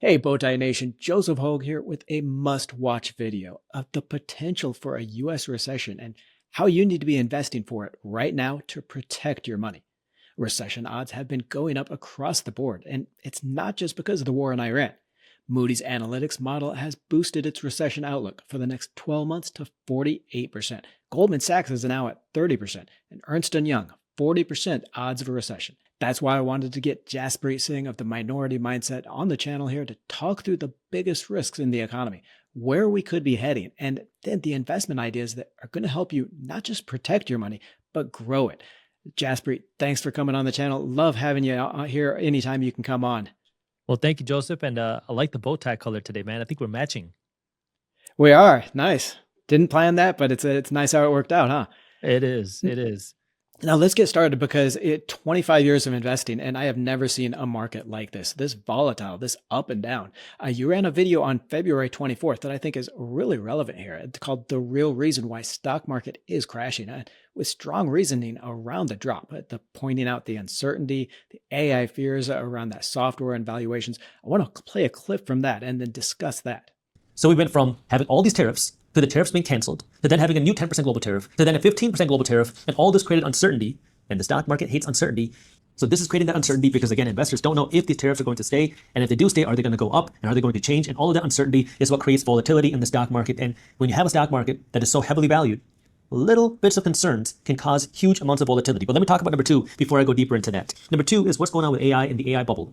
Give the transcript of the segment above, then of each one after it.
Hey, Bowtie Nation, Joseph Hogue here with a must-watch video of the potential for a U.S. recession and how you need to be investing for it right now to protect your money. Recession odds have been going up across the board, and it's not just because of the war in Iran. Moody's Analytics model has boosted its recession outlook for the next 12 months to 48%. Goldman Sachs is now at 30%, and Ernst & Young, 40% odds of a recession. That's why I wanted to get Jaspreet Singh of the Minority Mindset on the channel here to talk through the biggest risks in the economy, where we could be heading, and then the investment ideas that are going to help you not just protect your money, but grow it. Jaspreet, thanks for coming on the channel. Love having you here anytime you can come on. Well, thank you, Joseph. And I like the bow tie color today, man. I think we're matching. We are. Nice. Didn't plan that, but it's nice how it worked out, huh? It is. It is. Now let's get started because 25 years of investing and I have never seen a market like this volatile, this up and down. You ran a video on February 24th that I think is really relevant here. It's called The Real Reason Why Stock Market is Crashing, with strong reasoning around the drop, pointing out the uncertainty, the AI fears around that software and valuations. I want to play a clip from that and then discuss that. So we went from having all these tariffs to the tariffs being canceled, to then having a new 10% global tariff, to then a 15% global tariff, and all this created uncertainty, and the stock market hates uncertainty. So this is creating that uncertainty because, again, investors don't know if these tariffs are going to stay, and if they do stay, are they going to go up, and are they going to change? And all of that uncertainty is what creates volatility in the stock market. And when you have a stock market that is so heavily valued, little bits of concerns can cause huge amounts of volatility. But let me talk about number two before I go deeper into that. Number two is what's going on with AI and the AI bubble.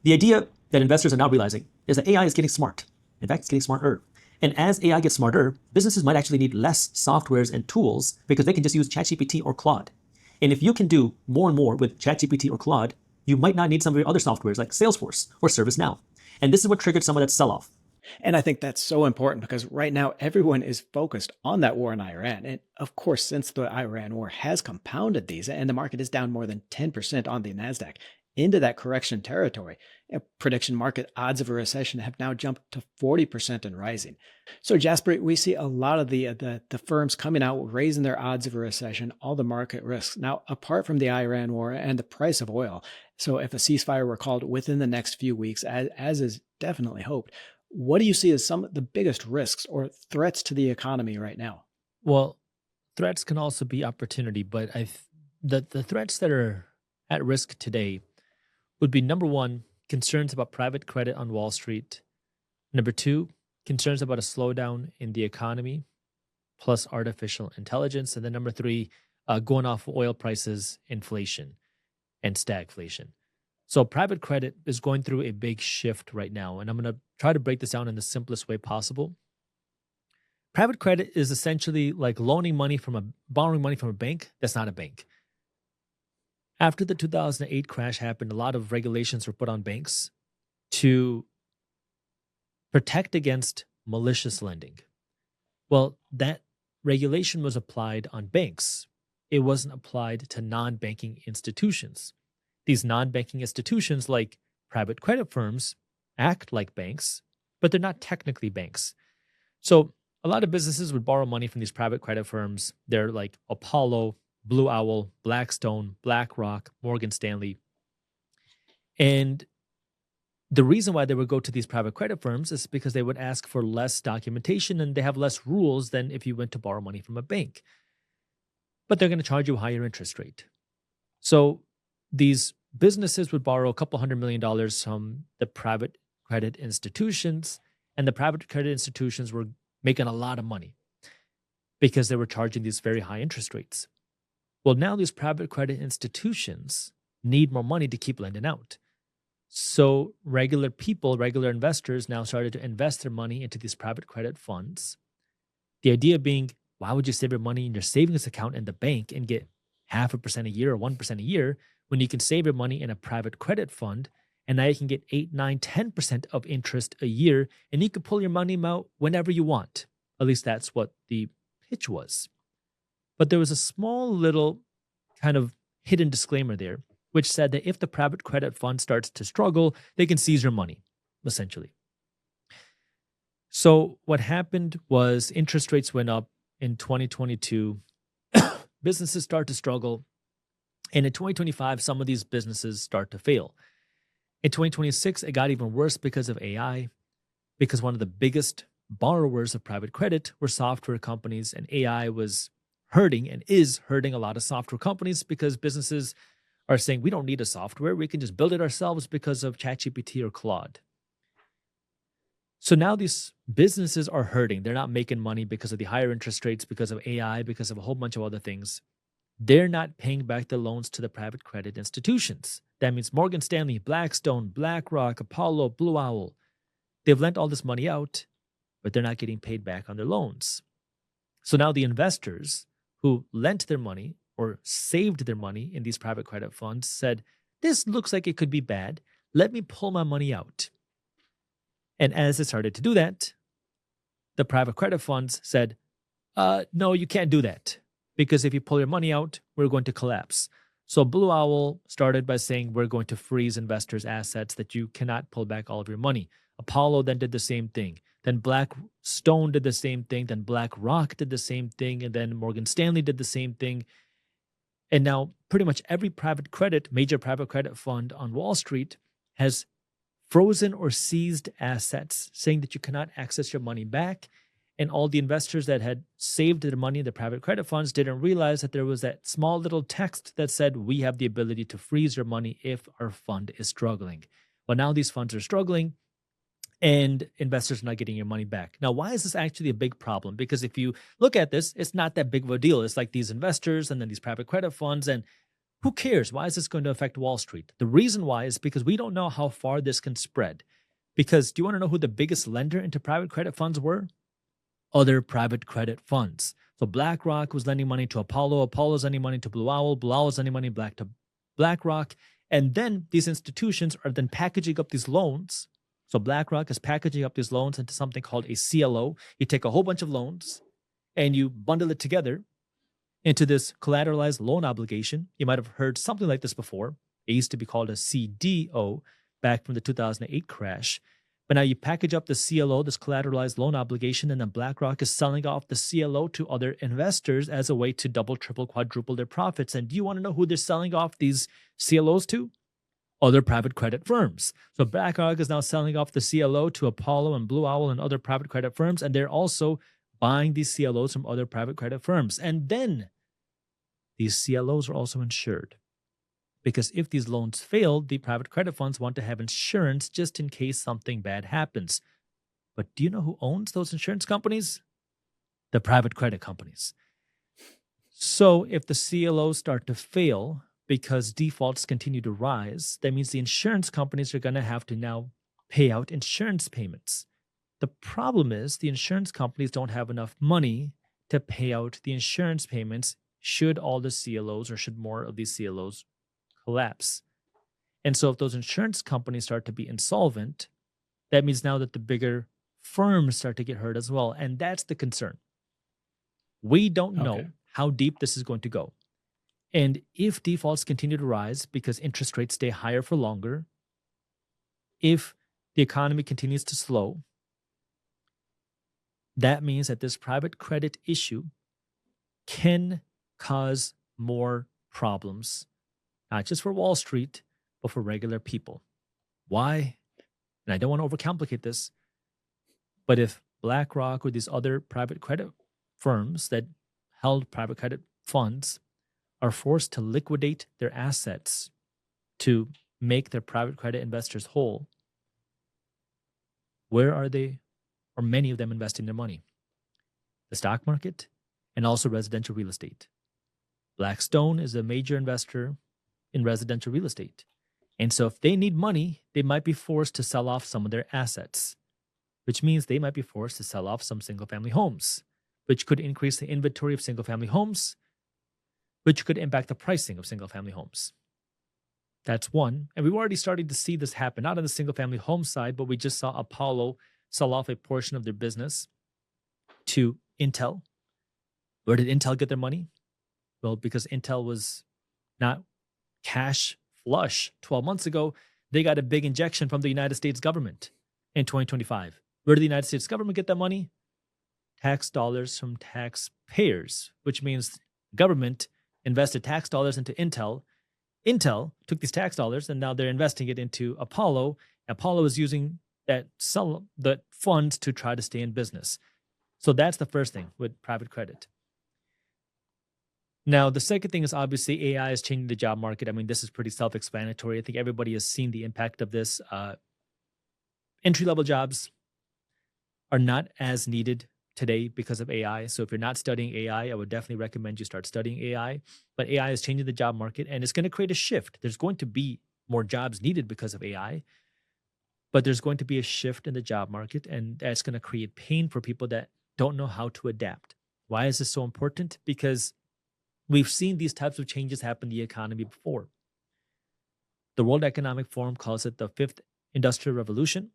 The idea that investors are now realizing is that AI is getting smart. In fact, it's getting smarter. And as AI gets smarter, businesses might actually need less softwares and tools because they can just use ChatGPT or Claude. And if you can do more and more with ChatGPT or Claude, you might not need some of your other softwares like Salesforce or ServiceNow. And this is what triggered some of that sell-off. And I think that's so important because right now everyone is focused on that war in Iran. And of course, since the Iran war has compounded these and the market is down more than 10% on the NASDAQ into that correction territory, prediction market odds of a recession have now jumped to 40% and rising. So Jasper, we see a lot of the firms coming out raising their odds of a recession, all the market risks. Now, apart from the Iran war and the price of oil, so if a ceasefire were called within the next few weeks, as is definitely hoped, what do you see as some of the biggest risks or threats to the economy right now? Well, threats can also be opportunity, but the threats that are at risk today would be, number one, concerns about private credit on Wall Street. Number two, concerns about a slowdown in the economy, plus artificial intelligence. And then number three, going off of oil prices, inflation, and stagflation. So private credit is going through a big shift right now. And I'm going to try to break this down in the simplest way possible. Private credit is essentially like borrowing money from a bank that's not a bank. After the 2008 crash happened, a lot of regulations were put on banks to protect against malicious lending. Well, that regulation was applied on banks. It wasn't applied to non-banking institutions. These non-banking institutions, like private credit firms, act like banks, but they're not technically banks. So a lot of businesses would borrow money from these private credit firms. They're like Apollo, Blue Owl, Blackstone, BlackRock, Morgan Stanley. And the reason why they would go to these private credit firms is because they would ask for less documentation and they have less rules than if you went to borrow money from a bank. But they're going to charge you a higher interest rate. So these businesses would borrow a couple $100 million from the private credit institutions, and the private credit institutions were making a lot of money because they were charging these very high interest rates. Well, now these private credit institutions need more money to keep lending out. So regular people, regular investors now started to invest their money into these private credit funds. The idea being, why would you save your money in your savings account in the bank and get 0.5% a year or 1% a year when you can save your money in a private credit fund and now you can get 8, 9, 10% of interest a year and you can pull your money out whenever you want. At least that's what the pitch was. But there was a small little kind of hidden disclaimer there, which said that if the private credit fund starts to struggle, they can seize your money, essentially. So what happened was interest rates went up in 2022. Businesses start to struggle. And in 2025, some of these businesses start to fail. In 2026, it got even worse because of AI, because one of the biggest borrowers of private credit were software companies, and AI was hurting and is hurting a lot of software companies because businesses are saying, we don't need a software. We can just build it ourselves because of ChatGPT or Claude. So now these businesses are hurting. They're not making money because of the higher interest rates, because of AI, because of a whole bunch of other things. They're not paying back the loans to the private credit institutions. That means Morgan Stanley, Blackstone, BlackRock, Apollo, Blue Owl. They've lent all this money out, but they're not getting paid back on their loans. So now the investors who lent their money or saved their money in these private credit funds said, this looks like it could be bad. Let me pull my money out. And as they started to do that, the private credit funds said, no, you can't do that. Because if you pull your money out, we're going to collapse. So Blue Owl started by saying, we're going to freeze investors' assets that you cannot pull back all of your money. Apollo then did the same thing. Then Blackstone did the same thing. Then BlackRock did the same thing. And then Morgan Stanley did the same thing. And now pretty much every major private credit fund on Wall Street has frozen or seized assets, saying that you cannot access your money back. And all the investors that had saved their money in the private credit funds didn't realize that there was that small little text that said, we have the ability to freeze your money if our fund is struggling. Well, now these funds are struggling and investors are not getting your money back. Now, why is this actually a big problem? Because if you look at this, it's not that big of a deal. It's like these investors and then these private credit funds, and who cares? Why is this going to affect Wall Street? The reason why is because we don't know how far this can spread. Because do you want to know who the biggest lender into private credit funds were? Other private credit funds. So BlackRock was lending money to Apollo, Apollo's lending money to Blue Owl, Blue Owl's lending money back to BlackRock. And then these institutions are then packaging up these loans. So BlackRock is packaging up these loans into something called a CLO. You take a whole bunch of loans and you bundle it together into this collateralized loan obligation. You might have heard something like this before. It used to be called a CDO back from the 2008 crash. But now you package up the CLO, this collateralized loan obligation, and then BlackRock is selling off the CLO to other investors as a way to double, triple, quadruple their profits. And do you want to know who they're selling off these CLOs to? Other private credit firms. So BlackRock is now selling off the CLO to Apollo and Blue Owl and other private credit firms, and they're also buying these CLOs from other private credit firms. And then these CLOs are also insured. Because if these loans fail, the private credit funds want to have insurance just in case something bad happens. But do you know who owns those insurance companies? The private credit companies. So if the CLOs start to fail because defaults continue to rise, that means the insurance companies are going to have to now pay out insurance payments. The problem is the insurance companies don't have enough money to pay out the insurance payments should all the CLOs or should more of these CLOs collapse. And so if those insurance companies start to be insolvent, that means now that the bigger firms start to get hurt as well. And that's the concern. We don't know how deep this is going to go. And if defaults continue to rise because interest rates stay higher for longer, if the economy continues to slow, that means that this private credit issue can cause more problems, not just for Wall Street, but for regular people. Why? And I don't want to overcomplicate this, but if BlackRock or these other private credit firms that held private credit funds are forced to liquidate their assets to make their private credit investors whole, where are they, or many of them, investing their money? The stock market and also residential real estate. Blackstone is a major investor in residential real estate. And so if they need money, they might be forced to sell off some of their assets, which means they might be forced to sell off some single-family homes, which could increase the inventory of single-family homes, which could impact the pricing of single-family homes. That's one. And we've already started to see this happen, not on the single-family home side, but we just saw Apollo sell off a portion of their business to Intel. Where did Intel get their money? Well, because Intel was not cash flush 12 months ago, they got a big injection from the United States government in 2025. Where did the United States government get that money? Tax dollars from taxpayers, which means government invested tax dollars into Intel, Intel took these tax dollars and now they're investing it into Apollo. Apollo is using that funds to try to stay in business. So that's the first thing with private credit. Now, the second thing is obviously AI is changing the job market. I mean, this is pretty self-explanatory. I think everybody has seen the impact of this. Entry-level jobs are not as needed today because of AI. So if you're not studying AI, I would definitely recommend you start studying AI. But AI is changing the job market and it's going to create a shift. There's going to be more jobs needed because of AI, but there's going to be a shift in the job market and that's going to create pain for people that don't know how to adapt. Why is this so important? Because we've seen these types of changes happen in the economy before. The World Economic Forum calls it the fifth industrial revolution.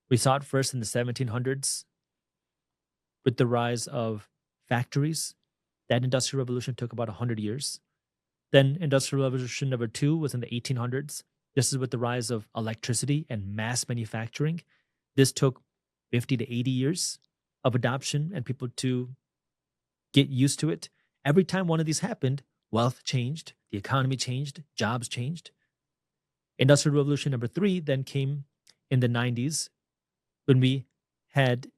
We saw it first in the 1700s with the rise of factories. That industrial revolution took about 100 years. Then industrial revolution number 2 was in the 1800s. This is with the rise of electricity and mass manufacturing. This took 50 to 80 years of adoption and people to get used to it. Every time one of these happened, wealth changed, the economy changed, jobs changed. Industrial revolution number 3 then came in the 90s when we had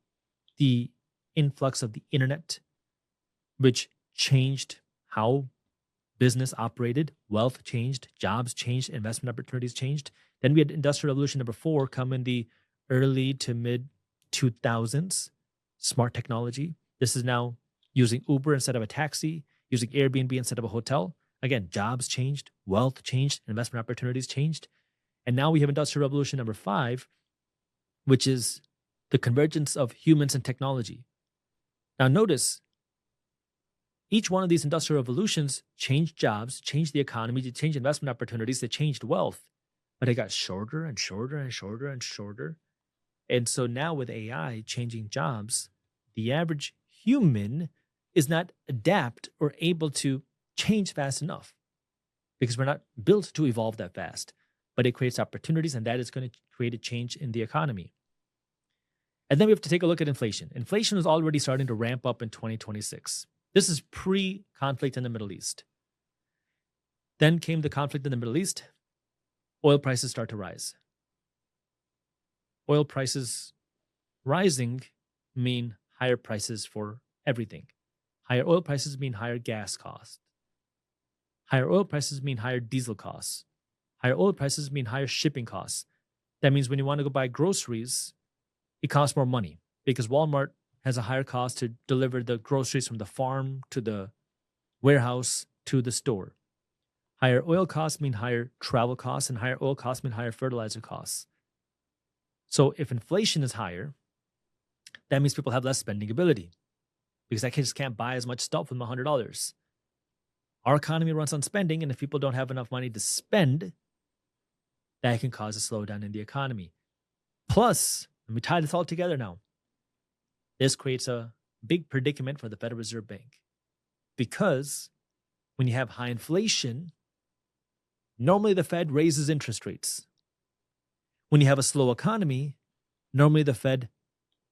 the influx of the internet, which changed how business operated, wealth changed, jobs changed, investment opportunities changed. Then we had industrial revolution number 4 come in the early to mid 2000s, smart technology. This is now using Uber instead of a taxi, using Airbnb instead of a hotel. Again, jobs changed, wealth changed, investment opportunities changed. And now we have industrial revolution number 5, which is the convergence of humans and technology. Now notice, each one of these industrial revolutions changed jobs, changed the economy, they changed investment opportunities, they changed wealth, but it got shorter and shorter and shorter and shorter. And so now with AI changing jobs, the average human is not adapt or able to change fast enough because we're not built to evolve that fast. But it creates opportunities, and that is going to create a change in the economy. And then we have to take a look at inflation. Inflation is already starting to ramp up in 2026. This is pre-conflict in the Middle East. Then came the conflict in the Middle East. Oil prices start to rise. Oil prices rising mean higher prices for everything. Higher oil prices mean higher gas costs. Higher oil prices mean higher diesel costs. Higher oil prices mean higher shipping costs. That means when you want to go buy groceries, it costs more money because Walmart has a higher cost to deliver the groceries from the farm to the warehouse to the store. Higher oil costs mean higher travel costs, and higher oil costs mean higher fertilizer costs. So if inflation is higher, that means people have less spending ability because I just can't buy as much stuff with my $100. Our economy runs on spending, and if people don't have enough money to spend, that can cause a slowdown in the economy. Plus, let me tie this all together now. This creates a big predicament for the Federal Reserve Bank because when you have high inflation, normally the Fed raises interest rates. When you have a slow economy, normally the Fed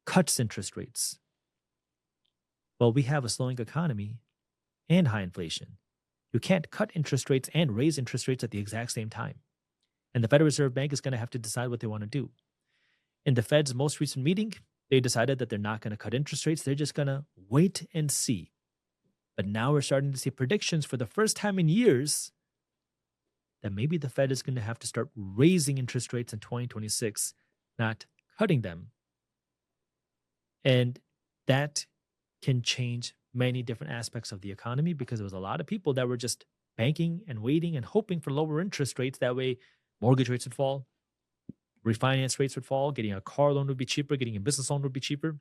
cuts interest rates. Well, we have a slowing economy and high inflation. You can't cut interest rates and raise interest rates at the exact same time. And the Federal Reserve Bank is going to have to decide what they want to do. In the Fed's most recent meeting, they decided that they're not going to cut interest rates. They're just going to wait and see. But now we're starting to see predictions for the first time in years that maybe the Fed is going to have to start raising interest rates in 2026, not cutting them. And that can change many different aspects of the economy because there was a lot of people that were just banking and waiting and hoping for lower interest rates. That way, mortgage rates would fall, refinance rates would fall, getting a car loan would be cheaper, getting a business loan would be cheaper.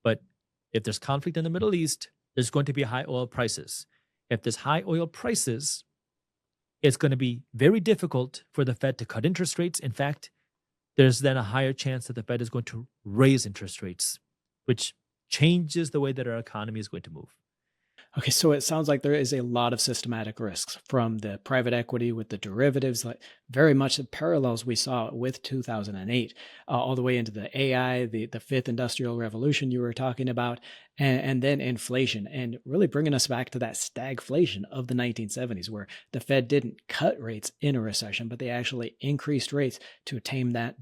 But if there's conflict in the Middle East, there's going to be high oil prices. If there's high oil prices, it's going to be very difficult for the Fed to cut interest rates. In fact, there's then a higher chance that the Fed is going to raise interest rates, which changes the way that our economy is going to move. Okay, so it sounds like there is a lot of systematic risks from the private equity with the derivatives, like very much the parallels we saw with 2008, all the way into the AI, the fifth industrial revolution you were talking about, and then inflation, and really bringing us back to that stagflation of the 1970s, where the Fed didn't cut rates in a recession, but they actually increased rates to tame that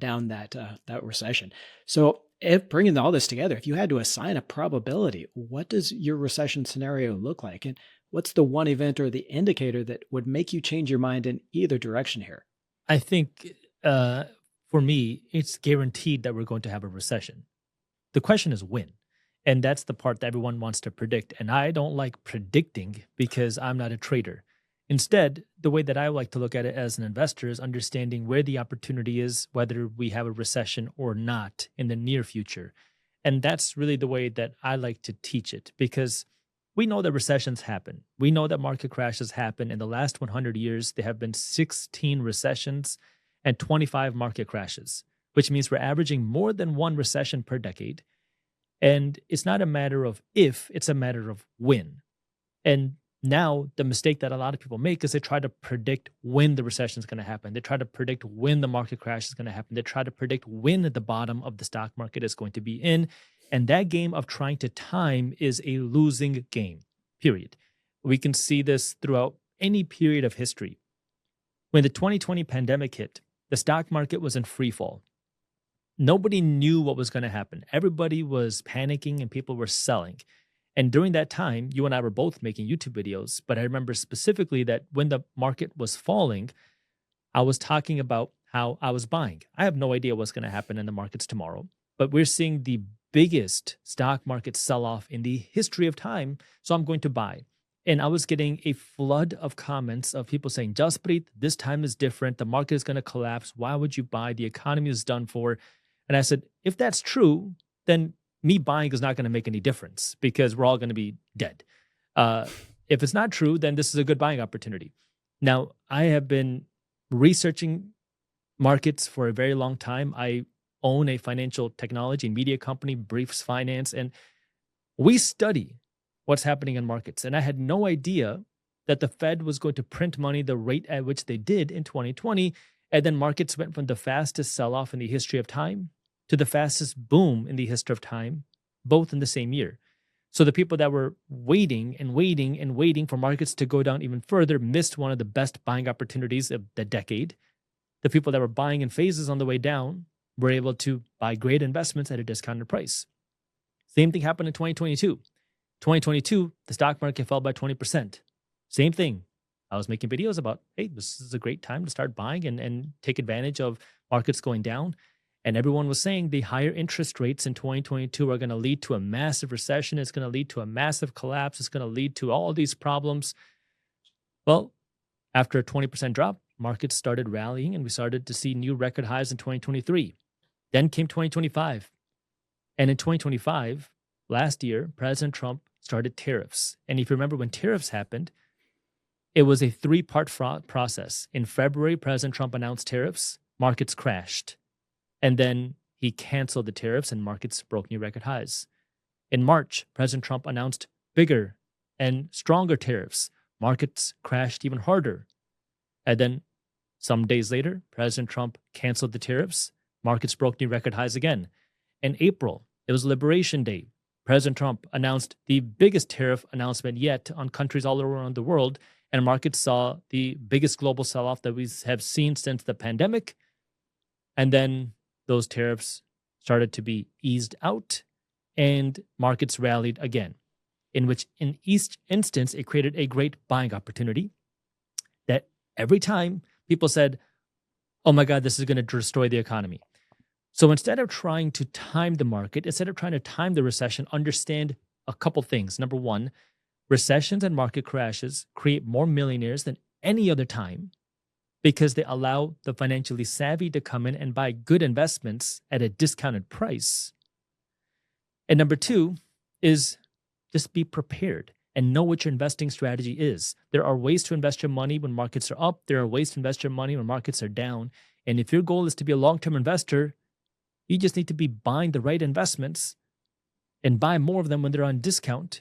recession. So if bringing all this together, if you had to assign a probability, what does your recession scenario look like? And what's the one event or the indicator that would make you change your mind in either direction here? I think for me, it's guaranteed that we're going to have a recession. The question is when. And that's the part that everyone wants to predict. And I don't like predicting because I'm not a trader. Instead, the way that I like to look at it as an investor is understanding where the opportunity is, whether we have a recession or not in the near future. And that's really the way that I like to teach it because we know that recessions happen. We know that market crashes happen. In the last 100 years, there have been 16 recessions and 25 market crashes, which means we're averaging more than one recession per decade. And it's not a matter of if, it's a matter of when. And now the mistake that a lot of people make is they try to predict when the recession is going to happen. They try to predict when the market crash is going to happen. They try to predict when the bottom of the stock market is going to be in. And that game of trying to time is a losing game, period. We can see this throughout any period of history. When the 2020 pandemic hit, the stock market was in free fall. Nobody knew what was going to happen. Everybody was panicking and people were selling. And during that time, you and I were both making YouTube videos, but I remember specifically that when the market was falling, I was talking about how I was buying. I have no idea what's going to happen in the markets tomorrow, but we're seeing the biggest stock market sell-off in the history of time, so I'm going to buy. And I was getting a flood of comments of people saying, Jaspreet, this time is different. The market is going to collapse. Why would you buy? The economy is done for. And I said, if that's true, then me buying is not going to make any difference because we're all going to be dead. If it's not true, then this is a good buying opportunity. Now, I have been researching markets for a very long time. I own a financial technology and media company, Briefs Finance, and we study what's happening in markets. And I had no idea that the Fed was going to print money the rate at which they did in 2020. And then markets went from the fastest sell-off in the history of time to the fastest boom in the history of time, both in the same year. So the people that were waiting and waiting and waiting for markets to go down even further missed one of the best buying opportunities of the decade. The people that were buying in phases on the way down were able to buy great investments at a discounted price. Same thing happened in 2022. 2022, the stock market fell by 20%. Same thing. I was making videos about, hey, this is a great time to start buying and take advantage of markets going down. And everyone was saying the higher interest rates in 2022 are going to lead to a massive recession. It's going to lead to a massive collapse. It's going to lead to all these problems. Well, after a 20% drop, markets started rallying and we started to see new record highs in 2023. Then came 2025. And in 2025, last year, President Trump started tariffs. And if you remember when tariffs happened, it was a three-part process. In February, President Trump announced tariffs. Markets crashed. And then he canceled the tariffs and markets broke new record highs. In March, President Trump announced bigger and stronger tariffs. Markets crashed even harder. And then some days later, President Trump canceled the tariffs. Markets broke new record highs again. In April, it was Liberation Day. President Trump announced the biggest tariff announcement yet on countries all around the world, and markets saw the biggest global sell-off that we have seen since the pandemic. And then those tariffs started to be eased out and markets rallied again, in which in each instance, it created a great buying opportunity that every time people said, oh my God, this is going to destroy the economy. So instead of trying to time the market, instead of trying to time the recession, understand a couple things. Number one, recessions and market crashes create more millionaires than any other time, because they allow the financially savvy to come in and buy good investments at a discounted price. And number two is just be prepared and know what your investing strategy is. There are ways to invest your money when markets are up. There are ways to invest your money when markets are down. And if your goal is to be a long-term investor, you just need to be buying the right investments and buy more of them when they're on discount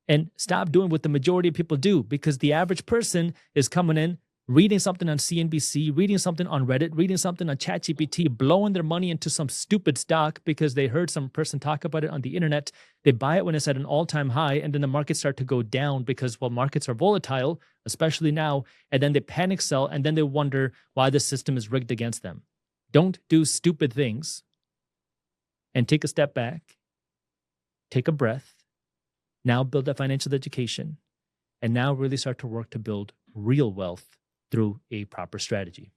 And stop doing what the majority of people do, because the average person is coming in, reading something on CNBC, reading something on Reddit, reading something on ChatGPT, blowing their money into some stupid stock because they heard some person talk about it on the internet. They buy it when it's at an all-time high, and then the markets start to go down because, well, markets are volatile, especially now, and then they panic sell, and then they wonder why the system is rigged against them. Don't do stupid things, and take a step back, take a breath, now build that financial education, and now really start to work to build real wealth through a proper strategy.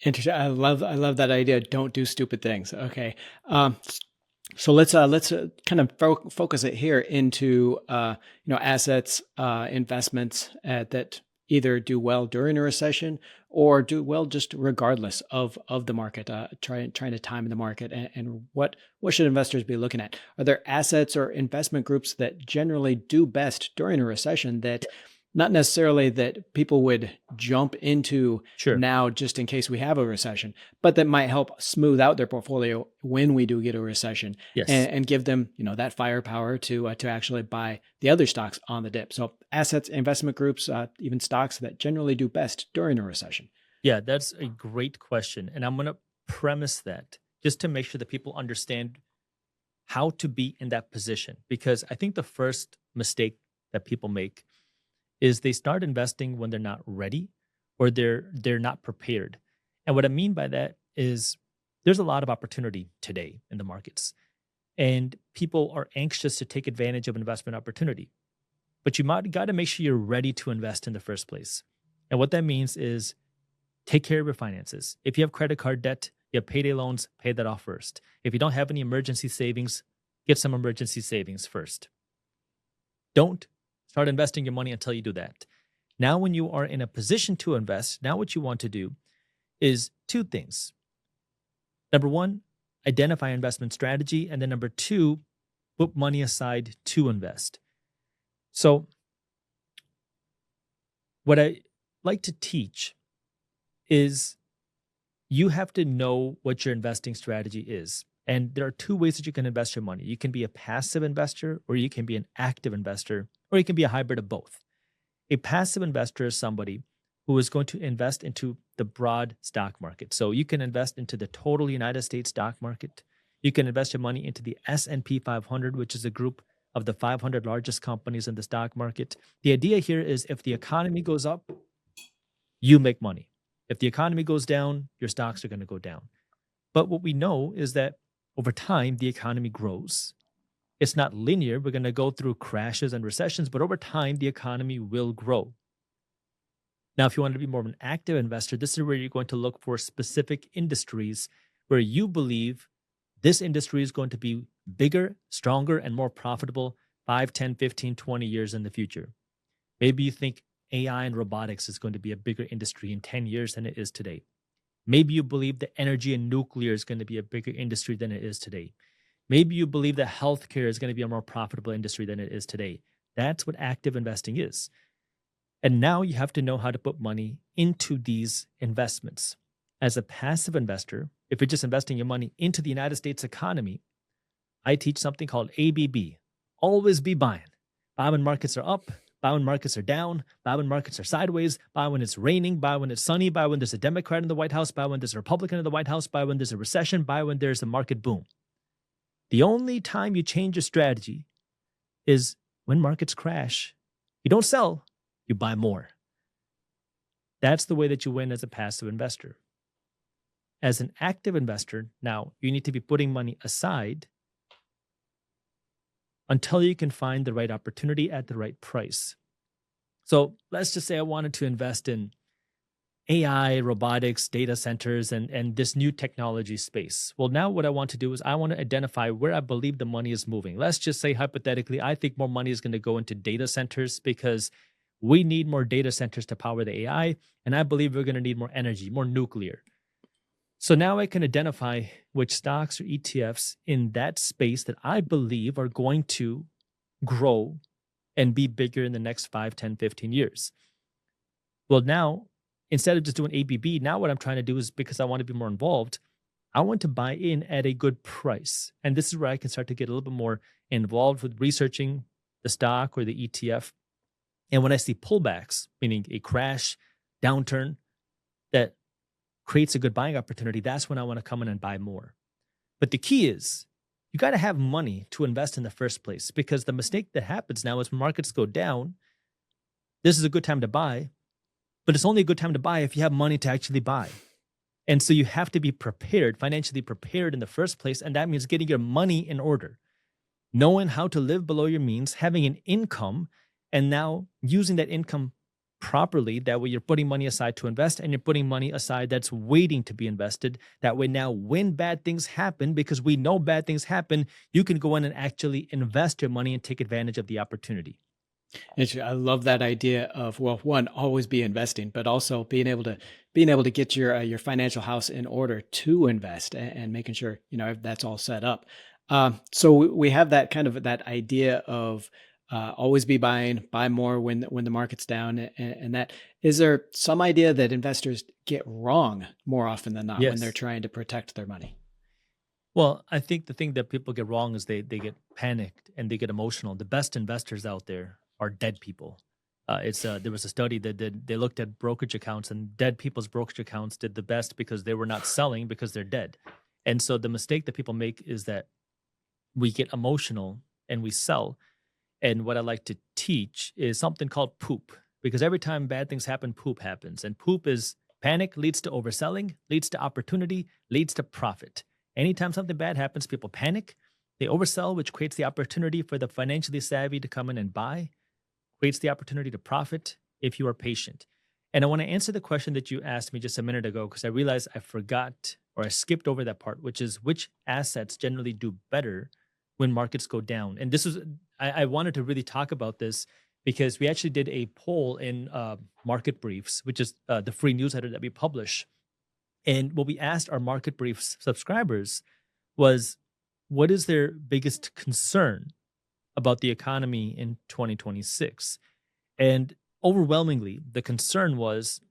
Interesting. I love that idea. Don't do stupid things. Okay. So let's kind of focus it here into assets, investments that either do well during a recession or do well just regardless of the market. Trying to time the market, and what should investors be looking at? Are there assets or investment groups that generally do best during a recession that not necessarily that people would jump into now just in case we have a recession, but that might help smooth out their portfolio when we do get a recession, and give them, that firepower to actually buy the other stocks on the dip. So assets, investment groups, even stocks that generally do best during a recession. Yeah, that's a great question. And I'm going to premise that just to make sure that people understand how to be in that position. Because I think the first mistake that people make is they start investing when they're not ready or they're not prepared. And what I mean by that is there's a lot of opportunity today in the markets, and people are anxious to take advantage of investment opportunity. But you got to make sure you're ready to invest in the first place. And what that means is take care of your finances. If you have credit card debt, you have payday loans, pay that off first. If you don't have any emergency savings, get some emergency savings first. Don't start investing your money until you do that. Now, when you are in a position to invest, now what you want to do is two things. Number one, identify investment strategy. And then number two, put money aside to invest. So what I like to teach is you have to know what your investing strategy is. And there are two ways that you can invest your money. You can be a passive investor, or you can be an active investor, or you can be a hybrid of both. A passive investor is somebody who is going to invest into the broad stock market. So you can invest into the total United States stock market. You can invest your money into the S&P 500, which is a group of the 500 largest companies in the stock market. The idea here is if the economy goes up, you make money. If the economy goes down, your stocks are going to go down. But what we know is that over time, the economy grows. It's not linear. We're going to go through crashes and recessions, but over time, the economy will grow. Now, if you want to be more of an active investor, this is where you're going to look for specific industries where you believe this industry is going to be bigger, stronger, and more profitable 5, 10, 15, 20 years in the future. Maybe you think AI and robotics is going to be a bigger industry in 10 years than it is today. Maybe you believe that energy and nuclear is going to be a bigger industry than it is today. Maybe you believe that healthcare is going to be a more profitable industry than it is today. That's what active investing is. And now you have to know how to put money into these investments. As a passive investor, if you're just investing your money into the United States economy, I teach something called ABB. Always be buying. Buy when markets are up, buy when markets are down, buy when markets are sideways, buy when it's raining, buy when it's sunny, buy when there's a Democrat in the White House, buy when there's a Republican in the White House, buy when there's a recession, buy when there's a market boom. The only time you change your strategy is when markets crash. You don't sell, you buy more. That's the way that you win as a passive investor. As an active investor, now you need to be putting money aside until you can find the right opportunity at the right price. So let's just say I wanted to invest in AI, robotics, data centers, and this new technology space. Well, now what I want to do is I want to identify where I believe the money is moving. Let's just say hypothetically, I think more money is going to go into data centers because we need more data centers to power the AI, and I believe we're going to need more energy, more nuclear. So now I can identify which stocks or ETFs in that space that I believe are going to grow and be bigger in the next 5, 10, 15 years. Well, now, instead of just doing ABB, now what I'm trying to do is, because I want to be more involved, I want to buy in at a good price. And this is where I can start to get a little bit more involved with researching the stock or the ETF. And when I see pullbacks, meaning a crash, downturn that creates a good buying opportunity, that's when I want to come in and buy more. But the key is you got to have money to invest in the first place, because the mistake that happens now is when markets go down, this is a good time to buy, but it's only a good time to buy if you have money to actually buy. And so you have to be prepared, financially prepared in the first place. And that means getting your money in order, knowing how to live below your means, having an income, and now using that income properly. That way you're putting money aside to invest, and you're putting money aside that's waiting to be invested. That way now when bad things happen, because we know bad things happen, you can go in and actually invest your money and take advantage of the opportunity. I love that idea of, well, one, always be investing, but also being able to get your financial house in order to invest, and making sure that's all set up. So we have that kind of that idea of always be buying, buy more when the market's down, and that is there some idea that investors get wrong more often than not when they're Yes. trying to protect their money. Well, I think the thing that people get wrong is they get panicked and they get emotional. The best investors out there are dead people. There was a study that they looked at brokerage accounts, and dead people's brokerage accounts did the best because they were not selling because they're dead. And so the mistake that people make is that we get emotional and we sell. And what I like to teach is something called poop, because every time bad things happen, poop happens. And poop is panic leads to overselling, leads to opportunity, leads to profit. Anytime something bad happens, people panic, they oversell, which creates the opportunity for the financially savvy to come in and buy, creates the opportunity to profit if you are patient. And I want to answer the question that you asked me just a minute ago, because I realized I forgot or I skipped over that part, which is which assets generally do better when markets go down. And this is, I wanted to really talk about this because we actually did a poll in Market Briefs, which is the free newsletter that we publish. And what we asked our Market Briefs subscribers was, what is their biggest concern about the economy in 2026? And overwhelmingly, the concern was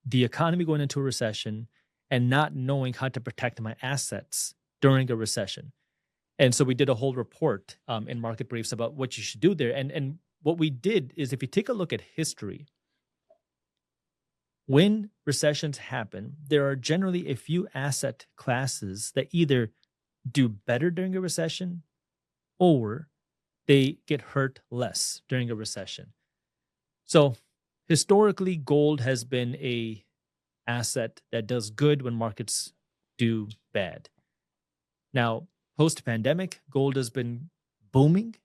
the economy going into a recession and not knowing how to protect my assets during a recession. And so we did a whole report in Market Briefs about what you should do there. And what we did is, if you take a look at history, when recessions happen, there are generally a few asset classes that either do better during a recession or they get hurt less during a recession. So historically, gold has been a asset that does good when markets do bad. Now, post-pandemic, gold has been booming,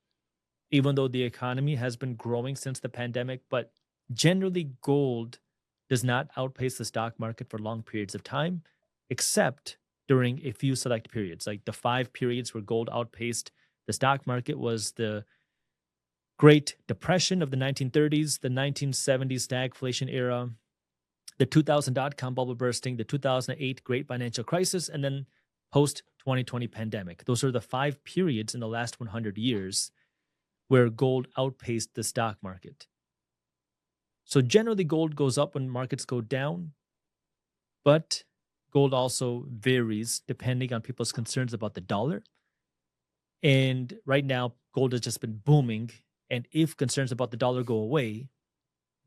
even though the economy has been growing since the pandemic. But generally, gold does not outpace the stock market for long periods of time, except during a few select periods. Like the 5 periods where gold outpaced the stock market was the Great Depression of the 1930s, the 1970s stagflation era, the 2000 dot-com bubble bursting, the 2008 Great Financial Crisis, and then post-2020 pandemic. Those are the 5 periods in the last 100 years where gold outpaced the stock market. So generally, gold goes up when markets go down, but gold also varies depending on people's concerns about the dollar. And right now, gold has just been booming. And if concerns about the dollar go away,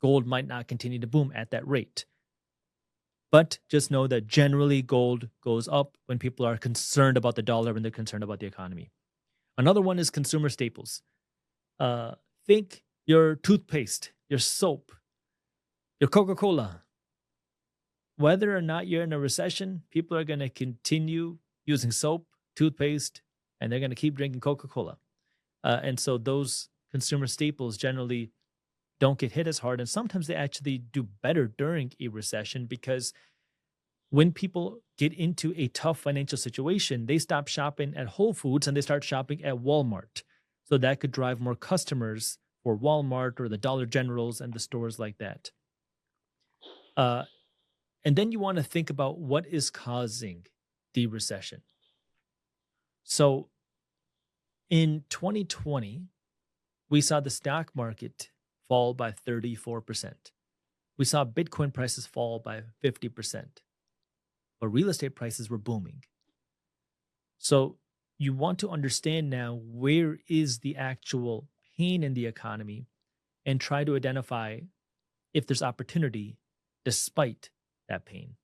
gold might not continue to boom at that rate. But just know that generally gold goes up when people are concerned about the dollar, when they're concerned about the economy. Another one is consumer staples. Think your toothpaste, your soap, your Coca-Cola. Whether or not you're in a recession, people are going to continue using soap, toothpaste, and they're going to keep drinking Coca-Cola. And so those consumer staples generally don't get hit as hard. And sometimes they actually do better during a recession, because when people get into a tough financial situation, they stop shopping at Whole Foods and they start shopping at Walmart. So that could drive more customers for Walmart or the Dollar Generals and the stores like that. And then you want to think about what is causing the recession. So in 2020, we saw the stock market fall by 34%. We saw Bitcoin prices fall by 50%. But real estate prices were booming. So you want to understand now, where is the actual pain in the economy and try to identify if there's opportunity despite that pain.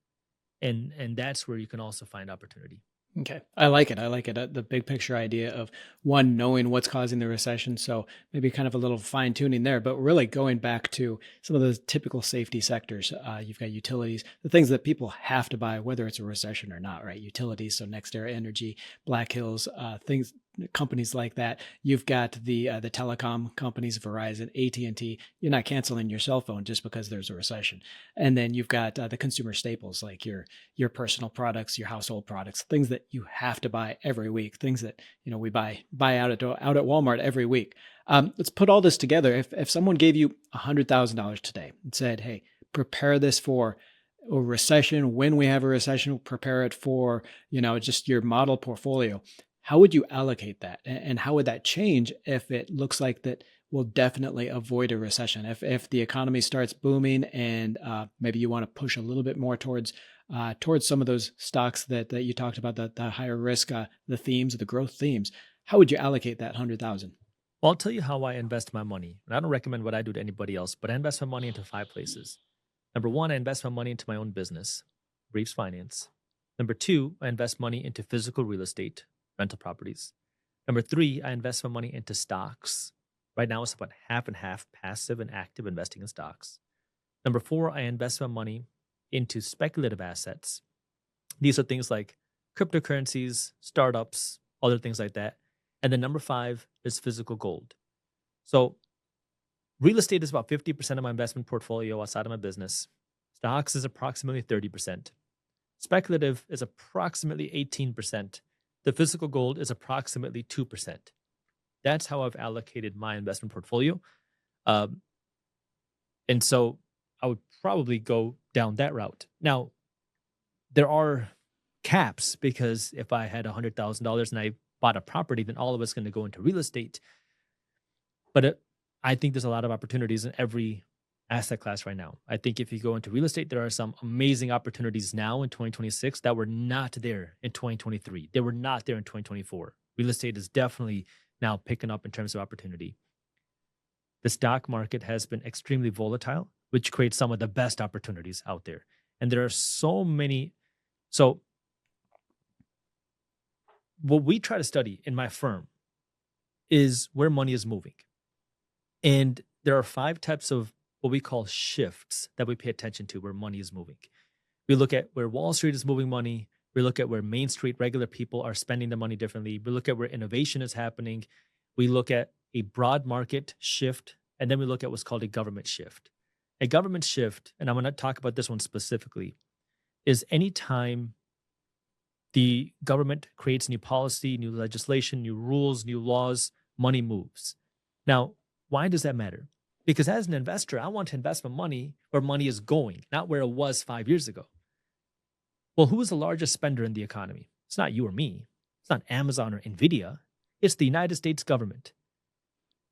And that's where you can also find opportunity. Okay. I like it. I like it. The big picture idea of one, knowing what's causing the recession. So maybe kind of a little fine tuning there, but really going back to some of those typical safety sectors. You've got utilities, the things that people have to buy, whether it's a recession or not, right? Utilities. So NextEra Energy, Black Hills, things, companies like that. You've got the telecom companies, Verizon, AT&T. You're not canceling your cell phone just because there's a recession. And then you've got the consumer staples like your personal products, your household products, things that you have to buy every week, things that we buy out at Walmart every week. Let's put all this together. If someone gave you $100,000 today and said, "Hey, prepare this for a recession. When we have a recession, prepare it for just your model portfolio." How would you allocate that, and how would that change if it looks like that we'll definitely avoid a recession? If the economy starts booming and maybe you want to push a little bit more towards some of those stocks that you talked about, the higher risk, the themes, the growth themes, how would you allocate that 100,000? Well, I'll tell you how I invest my money. And I don't recommend what I do to anybody else, but I invest my money into 5 places. Number 1, I invest my money into my own business, Reeves Finance. Number 2, I invest money into physical real estate, rental properties. Number 3, I invest my money into stocks. Right now, it's about half and half passive and active investing in stocks. Number 4, I invest my money into speculative assets. These are things like cryptocurrencies, startups, other things like that. And then number 5 is physical gold. So real estate is about 50% of my investment portfolio outside of my business. Stocks is approximately 30%. Speculative is approximately 18%. The physical gold is approximately 2%. That's how I've allocated my investment portfolio. And so I would probably go down that route. Now, there are caps, because if I had $100,000 and I bought a property, then all of it's going to go into real estate. But I think there's a lot of opportunities in every asset class right now. I think if you go into real estate, there are some amazing opportunities now in 2026 that were not there in 2023. They were not there in 2024. Real estate is definitely now picking up in terms of opportunity. The stock market has been extremely volatile, which creates some of the best opportunities out there. And there are so many. So what we try to study in my firm is where money is moving. And there are 5 types of what we call shifts that we pay attention to where money is moving. We look at where Wall Street is moving money. We look at where Main Street regular people are spending the money differently. We look at where innovation is happening. We look at a broad market shift. And then we look at what's called a government shift. A government shift, and I'm going to talk about this one specifically, is any time the government creates new policy, new legislation, new rules, new laws, money moves. Now, why does that matter? Because as an investor, I want to invest my money where money is going, not where it was 5 years ago. Well, who is the largest spender in the economy? It's not you or me. It's not Amazon or Nvidia. It's the United States government.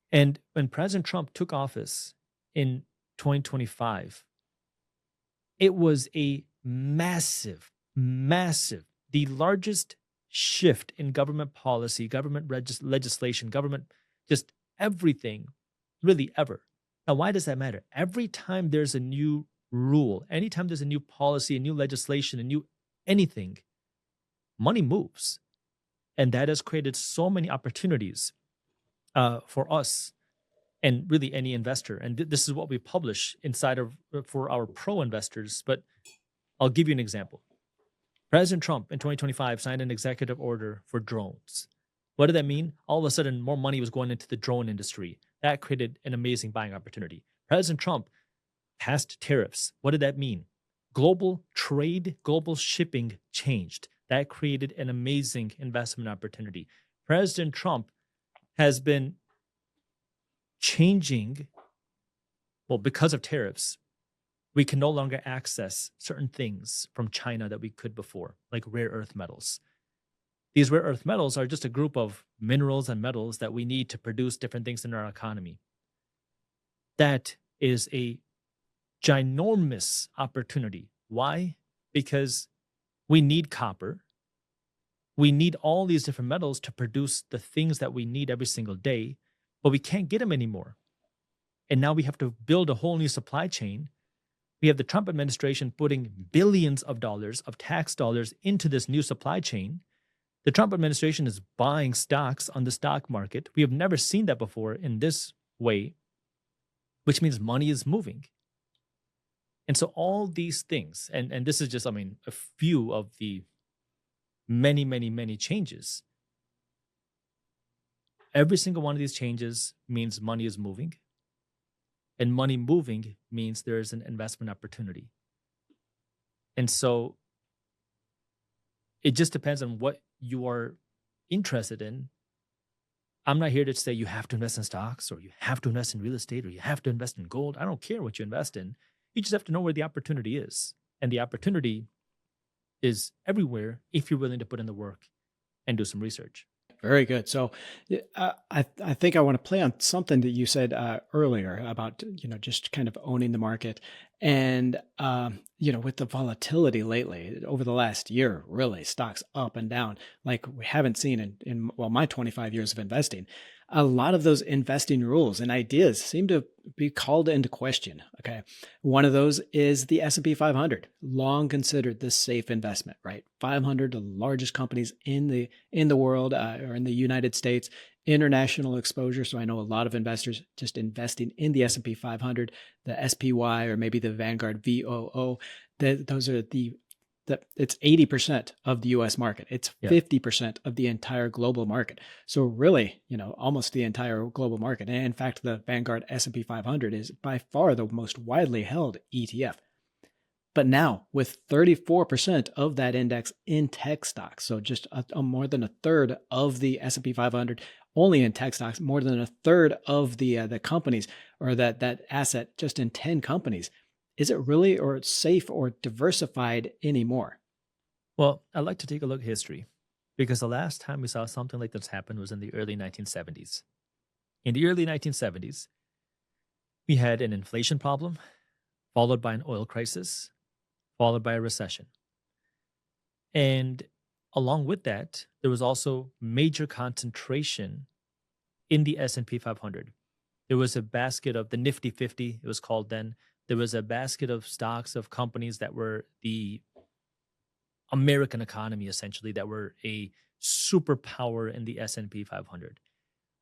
And when President Trump took office in 2025, it was a massive, the largest shift in government policy, government legislation, government, just everything, really ever. Now, why does that matter? Every time there's a new rule, anytime there's a new policy, a new legislation, a new anything, money moves. And that has created so many opportunities for us and really any investor. And this is what we publish inside of for our pro investors. But I'll give you an example. President Trump in 2025 signed an executive order for drones. What did that mean? All of a sudden, more money was going into the drone industry. That created an amazing buying opportunity. President Trump passed tariffs. What did that mean? Global trade, global shipping changed. That created an amazing investment opportunity. President Trump has been changing, well, because of tariffs, we can no longer access certain things from China that we could before, like rare earth metals. These rare earth metals are just a group of minerals and metals that we need to produce different things in our economy. That is a ginormous opportunity. Why? Because we need copper. We need all these different metals to produce the things that we need every single day. but we can't get them anymore. And now we have to build a whole new supply chain. We have the Trump administration putting billions of dollars of tax dollars into this new supply chain. The Trump administration is buying stocks on the stock market. We have never seen that before in this way, which means money is moving. And so all these things, and this is just, a few of the many, many, many changes. Every single one of these changes means money is moving. And money moving means there is an investment opportunity. And so it just depends on what you are interested in. I'm not here to say you have to invest in stocks or you have to invest in real estate or you have to invest in gold. I don't care what you invest in. You just have to know where the opportunity is. And the opportunity is everywhere if you're willing to put in the work and do some research. Very good. So I think I want to play on something that you said earlier about, just kind of owning the market. And, with the volatility lately over the last year, really stocks up and down like we haven't seen in my 25 years of investing. A lot of those investing rules and ideas seem to be called into question. Okay. One of those is the S&P 500, long considered the safe investment, right? 500, the largest companies in the world or in the United States, international exposure. So I know a lot of investors just investing in the S&P 500, the SPY, or maybe the Vanguard VOO. Those are it's 80% of the US market. It's 50% of the entire global market. So really, almost the entire global market. And in fact, the Vanguard S&P 500 is by far the most widely held ETF. But now with 34% of that index in tech stocks, so just more than a third of the S&P 500 only in tech stocks, more than a third of the companies or that asset just in 10 companies. Is it really or safe or diversified anymore? Well, I'd like to take a look at history because the last time we saw something like this happen was in the early 1970s. In the early 1970s, we had an inflation problem, followed by an oil crisis, followed by a recession. And along with that, there was also major concentration in the S&P 500. There was a basket of the Nifty 50, it was called then. There was a basket of stocks of companies that were the American economy, essentially, that were a superpower in the S&P 500.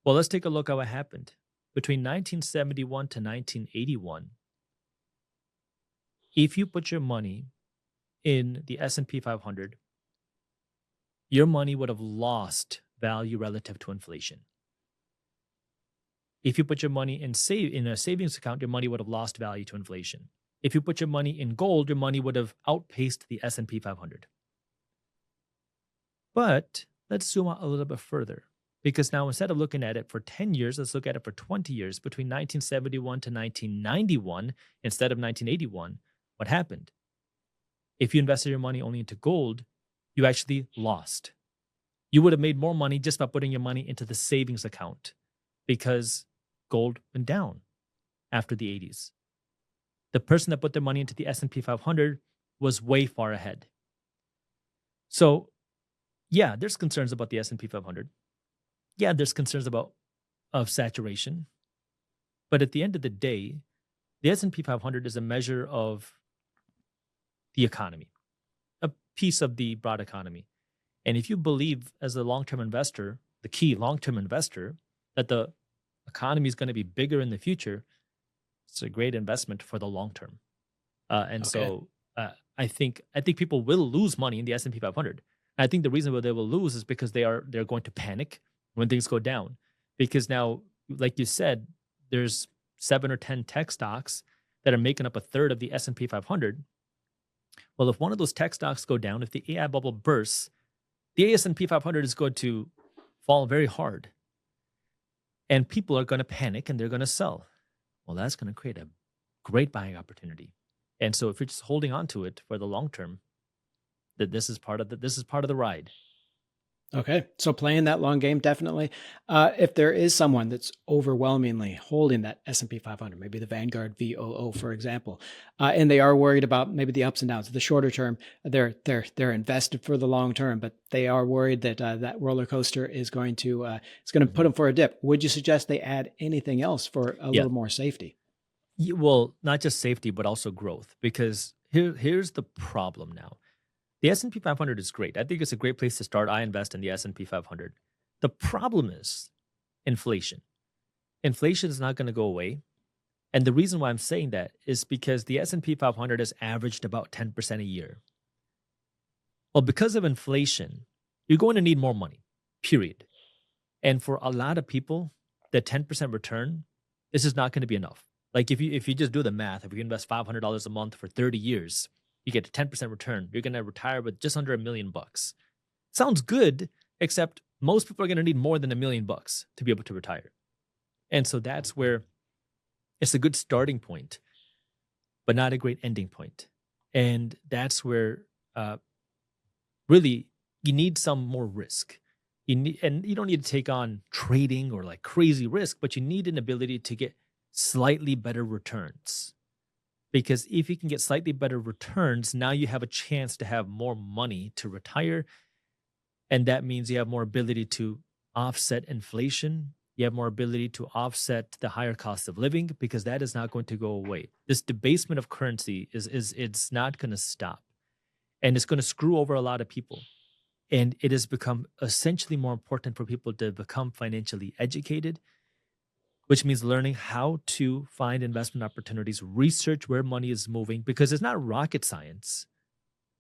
Well, let's take a look at what happened. Between 1971 to 1981, if you put your money in the S&P 500, your money would have lost value relative to inflation. If you put your money in a savings account, your money would have lost value to inflation. If you put your money in gold, your money would have outpaced the S&P 500. But let's zoom out a little bit further, because now instead of looking at it for 10 years, let's look at it for 20 years. Between 1971 to 1991, instead of 1981, what happened? If you invested your money only into gold, you actually lost. You would have made more money just by putting your money into the savings account because gold went down after the 80s. The person that put their money into the S&P 500 was way far ahead. So, yeah, there's concerns about the S&P 500. Yeah, there's concerns of saturation. But at the end of the day, the S&P 500 is a measure of the economy, a piece of the broad economy. And if you believe as a long-term investor, the key long-term investor, that the economy is going to be bigger in the future, it's a great investment for the long term. So I think people will lose money in the S&P 500. And I think the reason why they will lose is because they're going to panic when things go down. Because now, like you said, there's 7 or 10 tech stocks that are making up a third of the S&P 500. Well, if one of those tech stocks go down, if the AI bubble bursts, the S&P 500 is going to fall very hard. And people are going to panic and they're going to sell. Well, that's going to create a great buying opportunity. And so if you're just holding on to it for the long term, that this is part of the ride. Okay, so playing that long game, definitely. If there is someone that's overwhelmingly holding that S&P 500, maybe the Vanguard VOO, for example, and they are worried about maybe the ups and downs. The shorter term, they're invested for the long term, but they are worried that that roller coaster is going to it's going to put them for a dip. Would you suggest they add anything else for a Yeah. little more safety? Well, not just safety, but also growth. Because here's the problem now. The S&P 500 is great. I think it's a great place to start. I invest in the S&P 500. The problem is inflation. Inflation is not going to go away. And the reason why I'm saying that is because the S&P 500 has averaged about 10% a year. Well, because of inflation, you're going to need more money, period. And for a lot of people, the 10% return, this is not going to be enough. Like if you just do the math, if you invest $500 a month for 30 years, you get a 10% return. You're going to retire with just under $1 million. Sounds good, except most people are going to need more than $1 million to be able to retire. And so that's where it's a good starting point, but not a great ending point. And that's where really you need some more risk. And you don't need to take on trading or like crazy risk, but you need an ability to get slightly better returns. Because if you can get slightly better returns, now you have a chance to have more money to retire. And that means you have more ability to offset inflation. You have more ability to offset the higher cost of living, because that is not going to go away. This debasement of currency it's not going to stop. And it's going to screw over a lot of people. And it has become essentially more important for people to become financially educated, which means learning how to find investment opportunities, research where money is moving, because it's not rocket science,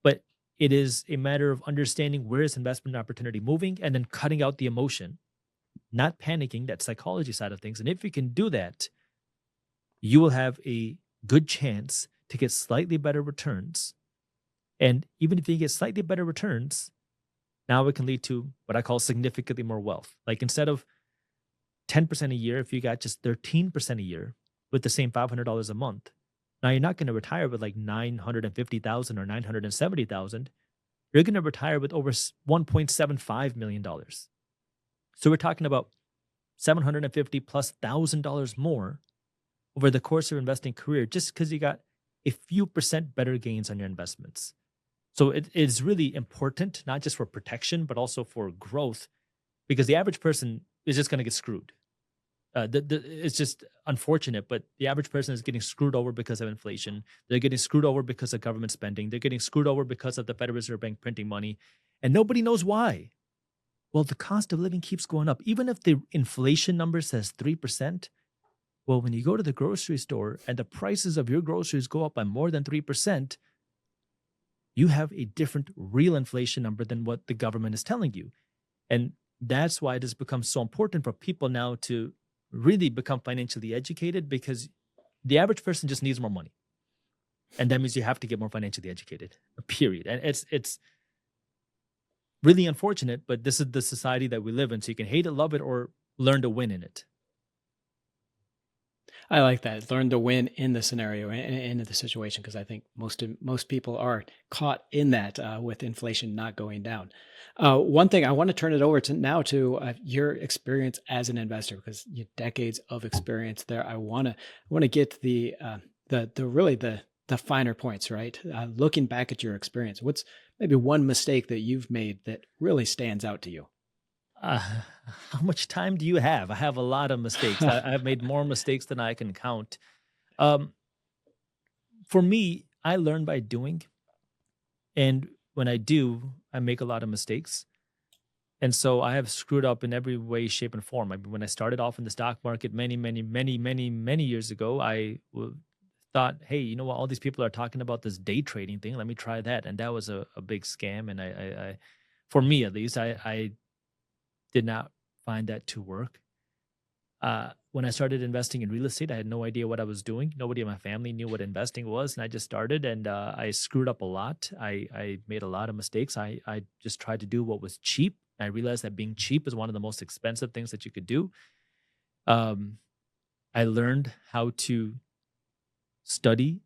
but it is a matter of understanding where is investment opportunity moving and then cutting out the emotion, not panicking, that psychology side of things. And if you can do that, you will have a good chance to get slightly better returns. And even if you get slightly better returns, now it can lead to what I call significantly more wealth. Like instead of 10% a year, if you got just 13% a year with the same $500 a month, now you're not going to retire with like $950,000 or $970,000. You're going to retire with over $1.75 million. So we're talking about $750 plus $1,000 more over the course of your investing career, just because you got a few percent better gains on your investments. So it is really important, not just for protection, but also for growth, because the average person is just going to get screwed. It's just unfortunate, but the average person is getting screwed over because of inflation. They're getting screwed over because of government spending. They're getting screwed over because of the Federal Reserve Bank printing money, and nobody knows why. Well, the cost of living keeps going up. Even if the inflation number says 3%, well, when you go to the grocery store and the prices of your groceries go up by more than 3%, you have a different real inflation number than what the government is telling you. And that's why it has become so important for people now to really become financially educated, because the average person just needs more money. And that means you have to get more financially educated, period. And it's really unfortunate, but this is the society that we live in. So you can hate it, love it, or learn to win in it. I like that. Learn to win in the scenario, in the situation, because I think most people are caught in that with inflation not going down. One thing I want to turn it over to now to your experience as an investor, because you decades of experience there. I want to get the really the finer points, right? Looking back at your experience, what's maybe one mistake that you've made that really stands out to you? How much time do you have? I have a lot of mistakes. I've made more mistakes than I can count. For me, I learn by doing. And when I do, I make a lot of mistakes. And so I have screwed up in every way, shape, and form. I mean, when I started off in the stock market many years ago, thought, hey, you know what? All these people are talking about this day trading thing. Let me try that. And that was a big scam. And I for me at least, I did not find that to work. When I started investing in real estate, I had no idea what I was doing. Nobody in my family knew what investing was, and I just started, and I screwed up a lot. I made a lot of mistakes. I just tried to do what was cheap. I realized that being cheap is one of the most expensive things that you could do. I learned how to study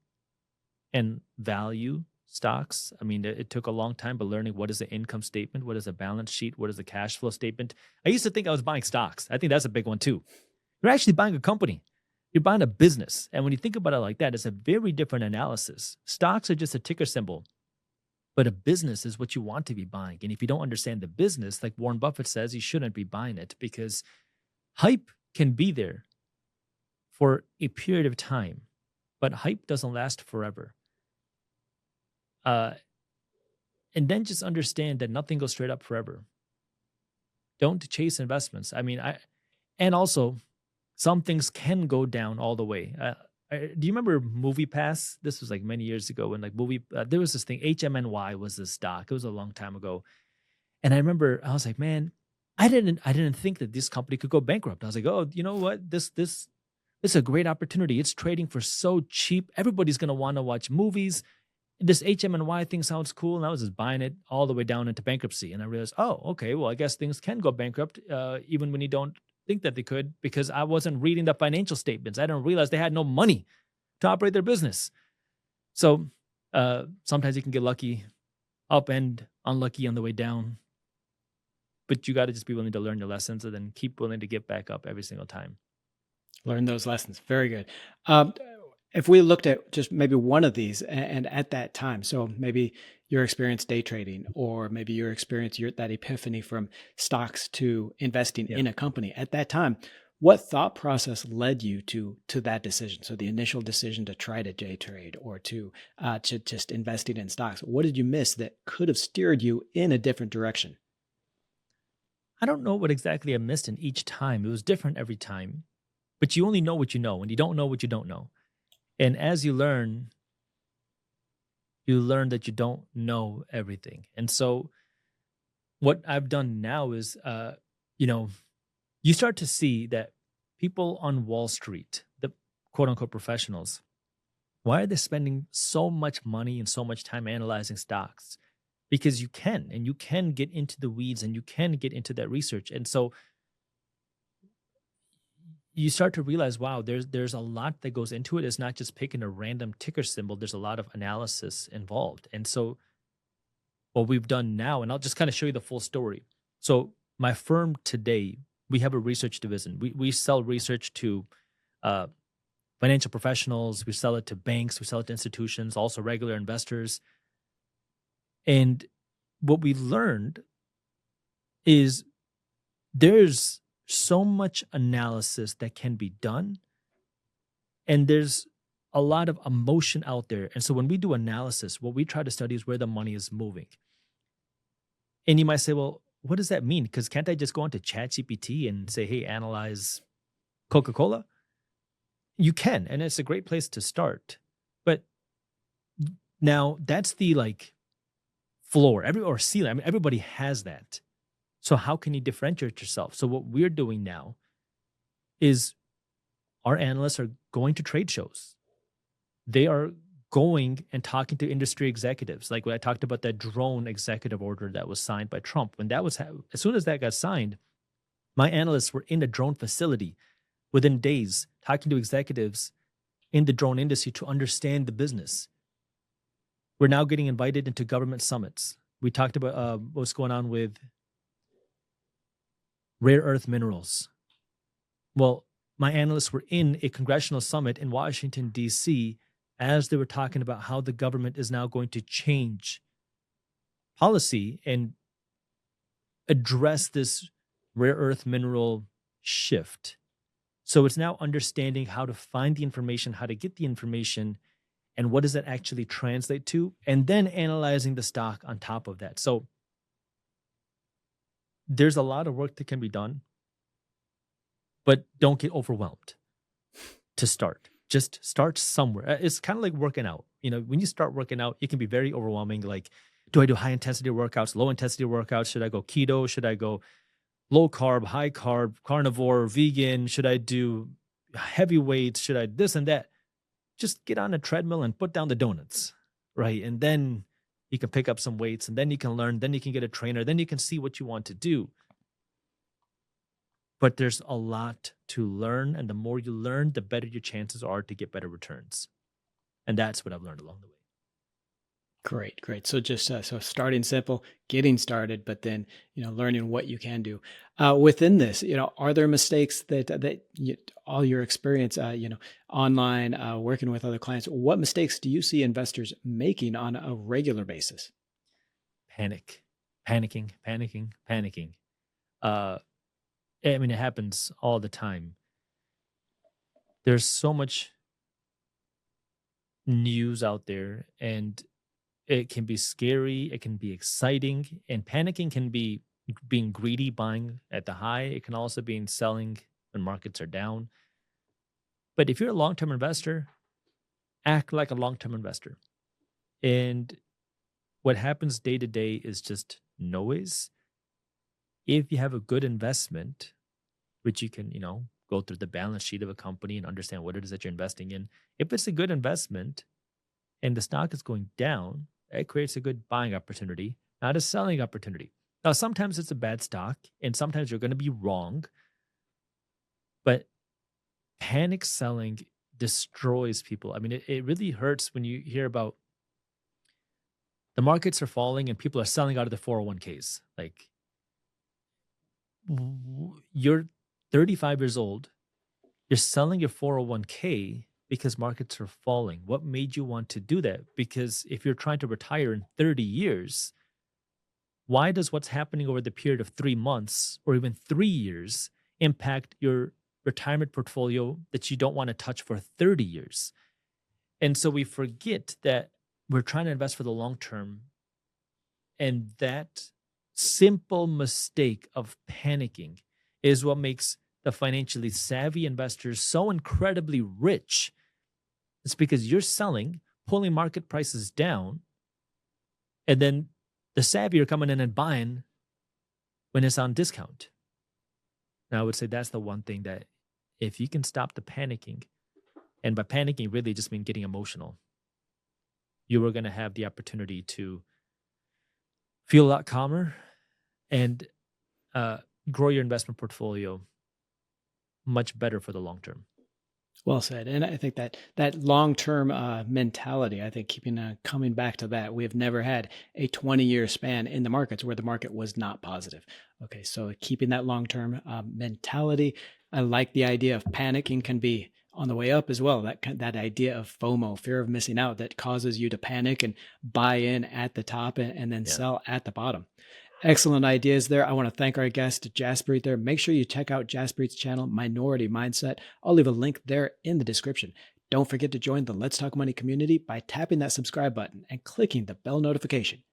and value stocks. I mean, it took a long time, but learning what is the income statement, what is a balance sheet, what is the cash flow statement. I used to think I was buying stocks. I think that's a big one too. You're actually buying a company. You're buying a business. And when you think about it like that, it's a very different analysis. Stocks are just a ticker symbol, but a business is what you want to be buying. And if you don't understand the business, like Warren Buffett says, you shouldn't be buying it, because hype can be there for a period of time, but hype doesn't last forever. And then just understand that nothing goes straight up forever. Don't chase investments. I mean, and also some things can go down all the way. Do you remember MoviePass? This was like many years ago when there was this thing, HMNY was this stock. It was a long time ago. And I remember I was like, man, I didn't think that this company could go bankrupt. I was like, oh, you know what? This is a great opportunity. It's trading for so cheap. Everybody's going to want to watch movies. This HMNY thing sounds cool. And I was just buying it all the way down into bankruptcy. And I realized, oh, okay, well, I guess things can go bankrupt even when you don't think that they could, because I wasn't reading the financial statements. I didn't realize they had no money to operate their business. So sometimes you can get lucky up and unlucky on the way down. But you got to just be willing to learn your lessons and then keep willing to get back up every single time. Learn those lessons. Very good. If we looked at just maybe one of these and at that time, so maybe your experience day trading, or maybe your experience, that epiphany from stocks to investing in a company at that time, what thought process led you to that decision? So the initial decision to try to day trade or to just investing in stocks, what did you miss that could have steered you in a different direction? I don't know what exactly I missed in each time. It was different every time, but you only know what you know, and you don't know what you don't know. And as you learn that you don't know everything. And so what I've done now is, you start to see that people on Wall Street, the quote unquote professionals, why are they spending so much money and so much time analyzing stocks? Because you can get into the weeds and you can get into that research. And so you start to realize, wow, there's a lot that goes into it. It's not just picking a random ticker symbol. There's a lot of analysis involved. And so what we've done now, and I'll just kind of show you the full story. So my firm today, we have a research division. We sell research to financial professionals. We sell it to banks. We sell it to institutions, also regular investors. And what we've learned is there's so much analysis that can be done, and there's a lot of emotion out there. And so when we do analysis, what we try to study is where the money is moving. And you might say, well, what does that mean? Because can't I just go onto ChatGPT and say, hey, analyze Coca-Cola? You can, and it's a great place to start. But now that's the floor, or ceiling. I mean, everybody has that. So how can you differentiate yourself? So what we're doing now is our analysts are going to trade shows. They are going and talking to industry executives. Like when I talked about that drone executive order that was signed by Trump, as soon as that got signed, my analysts were in the drone facility within days, talking to executives in the drone industry to understand the business. We're now getting invited into government summits. We talked about what's going on with rare earth minerals. Well, my analysts were in a congressional summit in Washington, D.C., as they were talking about how the government is now going to change policy and address this rare earth mineral shift. So it's now understanding how to find the information, how to get the information, and what does that actually translate to, and then analyzing the stock on top of that. So there's a lot of work that can be done, but don't get overwhelmed to start. Just start somewhere. It's kind of like working out. When you start working out, it can be very overwhelming. Like, do I do high intensity workouts, low intensity workouts? Should I go keto? Should I go low carb, high carb, carnivore, vegan? Should I do heavy weights? Should I this and that? Just get on a treadmill and put down the donuts, right? And then you can pick up some weights, and then you can learn, then you can get a trainer, then you can see what you want to do. But there's a lot to learn, and the more you learn, the better your chances are to get better returns. And that's what I've learned along the way. Great, great. So just so starting simple, getting started, but then learning what you can do within this. Are there mistakes all your experience, online working with other clients? What mistakes do you see investors making on a regular basis? Panicking. I mean, it happens all the time. There's so much news out there, and it can be scary, it can be exciting, and panicking can be being greedy, buying at the high. It can also be selling when markets are down. But if you're a long-term investor, act like a long-term investor. And what happens day to day is just noise. If you have a good investment, which you can, go through the balance sheet of a company and understand what it is that you're investing in. If it's a good investment and the stock is going down, it creates a good buying opportunity, not a selling opportunity. Now, sometimes it's a bad stock and sometimes you're going to be wrong, but panic selling destroys people. I mean, it really hurts when you hear about the markets are falling and people are selling out of the 401ks. Like, you're 35 years old, you're selling your 401k because markets are falling. What made you want to do that? Because if you're trying to retire in 30 years, why does what's happening over the period of 3 months or even 3 years impact your retirement portfolio that you don't want to touch for 30 years? And so we forget that we're trying to invest for the long term. And that simple mistake of panicking is what makes the financially savvy investors so incredibly rich. It's because you're selling, pulling market prices down, and then the savvy are coming in and buying when it's on discount. Now, I would say that's the one thing that if you can stop the panicking, and by panicking really just mean getting emotional, you are going to have the opportunity to feel a lot calmer and grow your investment portfolio much better for the long term. Well said. And I think that long-term mentality, I think coming back to that, we have never had a 20-year span in the markets where the market was not positive. Okay, so keeping that long-term mentality, I like the idea of panicking can be on the way up as well. That idea of FOMO, fear of missing out, that causes you to panic and buy in at the top and then sell at the bottom. Excellent ideas there. I want to thank our guest, Jaspreet there. Make sure you check out Jaspreet's channel, Minority Mindset. I'll leave a link there in the description. Don't forget to join the Let's Talk Money community by tapping that subscribe button and clicking the bell notification.